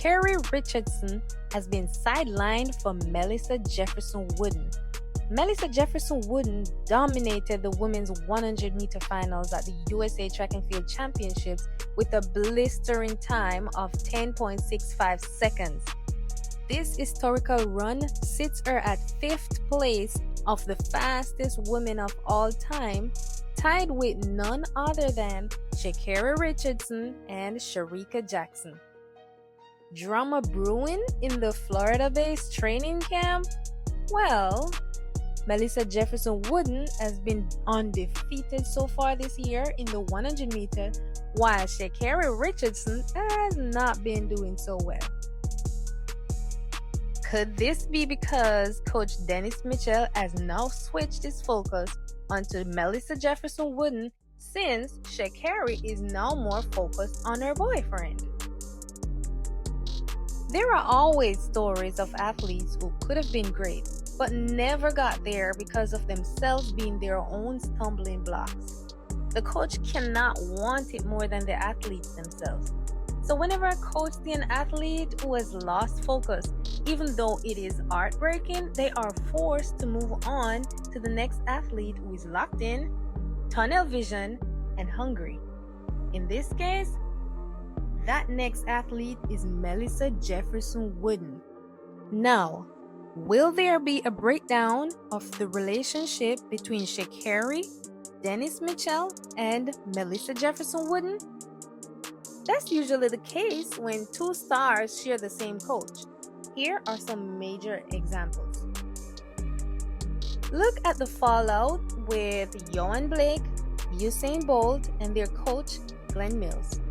Sha'carri Richardson has been sidelined for Melissa Jefferson-Wooden. Melissa Jefferson-Wooden dominated the women's 100-meter finals at the U.S.A. Track and Field Championships with a blistering time of 10.65 seconds. This historical run sits her at 5th place of the fastest women of all time, tied with none other than Sha'carri Richardson and Shericka Jackson. Drama brewing in the Florida-based training camp? Well, Melissa Jefferson-Wooden has been undefeated so far this year in the 100-meter, while Sha'carri Richardson has not been doing so well. Could this be because Coach Dennis Mitchell has now switched his focus onto Melissa Jefferson-Wooden since Sha'carri is now more focused on her boyfriend? There are always stories of athletes who could have been great, but never got there because of themselves being their own stumbling blocks. The coach cannot want it more than the athletes themselves. So whenever a coach sees an athlete who has lost focus, even though it is heartbreaking, they are forced to move on to the next athlete who is locked in, tunnel vision, and hungry. In this case, that next athlete is Melissa Jefferson-Wooden. Now, will there be a breakdown of the relationship between Sha'carri, Dennis Mitchell, and Melissa Jefferson-Wooden? That's usually the case when two stars share the same coach. Here are some major examples. Look at the fallout with Yohan Blake, Usain Bolt, and their coach, Glenn Mills.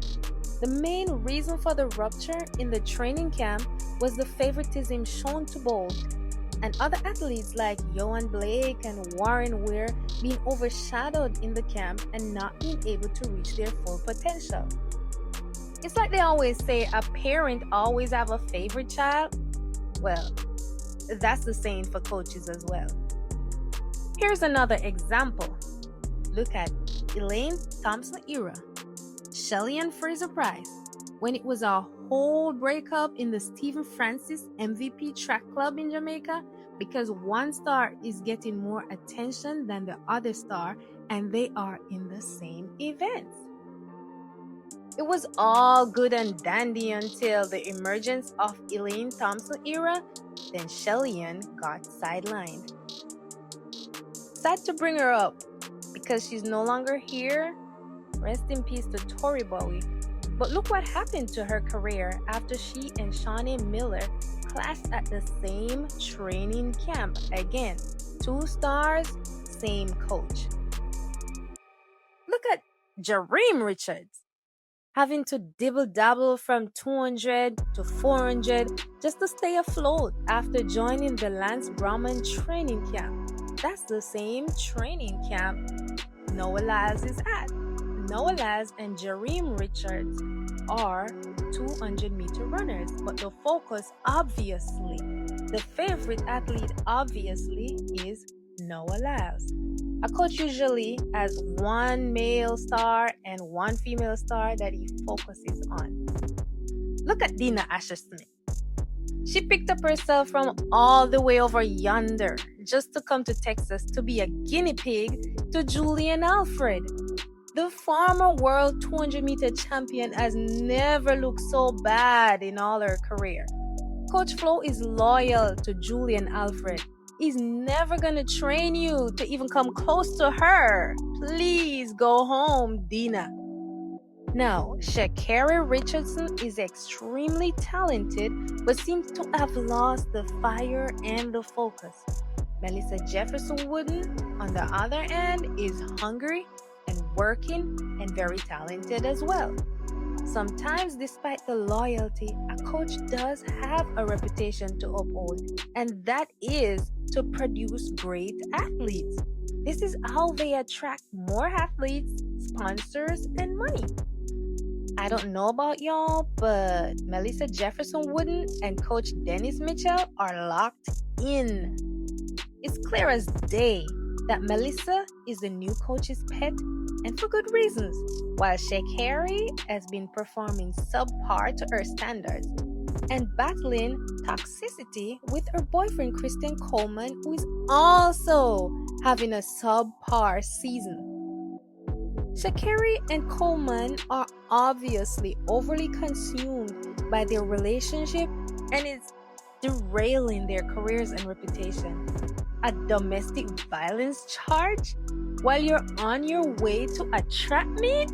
The main reason for the rupture in the training camp was the favoritism shown to Bolt and other athletes like Yohan Blake and Warren Weir being overshadowed in the camp and not being able to reach their full potential. It's like they always say, a parent always have a favorite child. Well, that's the saying for coaches as well. Here's another example. Look at Elaine Thompson era, Shelly and Fraser Price, when it was a whole breakup in the Stephen Francis MVP track club in Jamaica because one star is getting more attention than the other star and they are in the same events. It was all good and dandy until the emergence of Elaine Thompson era, then Shelly-Ann got sidelined. Sad to bring her up because she's no longer here. Rest in peace to Tori Bowie. But look what happened to her career after she and Shawnee Miller clashed at the same training camp. Again, two stars, same coach. Look at Jareem Richards, having to dibble-dabble from 200 to 400 just to stay afloat after joining the Lance Brahman training camp. That's the same training camp Noah Lyles is at. Noah Lyles and Jareem Richards are 200-meter runners, but the focus obviously, the favorite athlete obviously is Noah Lyles. A coach usually has one male star and one female star that he focuses on. Look at Dina Asher-Smith. She picked up herself from all the way over yonder just to come to Texas to be a guinea pig to Julian Alfred. The former world 200-meter champion has never looked so bad in all her career. Coach Flo is loyal to Julian Alfred. He's never gonna train you to even come close to her. Please go home, Dina. Now, Sha'carri Richardson is extremely talented, but seems to have lost the fire and the focus. Melissa Jefferson-Wooden, on the other hand, is hungry and working and very talented as well. Sometimes, despite the loyalty, a coach does have a reputation to uphold, and that is to produce great athletes. This is how they attract more athletes, sponsors, and money. I don't know about y'all, but Melissa Jefferson-Wooden and Coach Dennis Mitchell are locked in. It's clear as day that Melissa is the new coach's pet, and for good reasons, while Sha'carri has been performing subpar to her standards. and battling toxicity with her boyfriend Christian Coleman, who is also having a subpar season. Sha'carri and Coleman are obviously overly consumed by their relationship and it's derailing their careers and reputation. A domestic violence charge while you're on your way to a trap meet?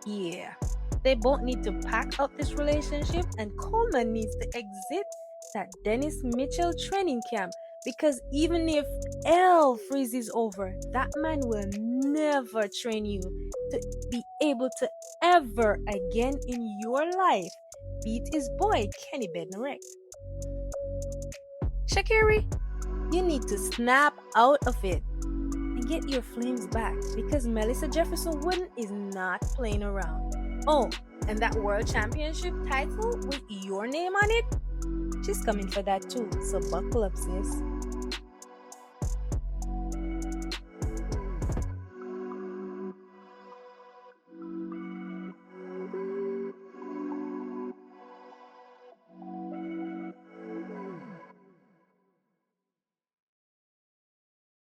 Yeah. They both need to pack up this relationship, and Coleman needs to exit that Dennis Mitchell training camp because even if hell freezes over, that man will never train you to be able to ever again in your life beat his boy Kenny Bednarik. Sha'carri, you need to snap out of it and get your flames back because Melissa Jefferson-Wooden is not playing around. Oh, and that world championship title with your name on it? She's coming for that too, so buckle up, sis.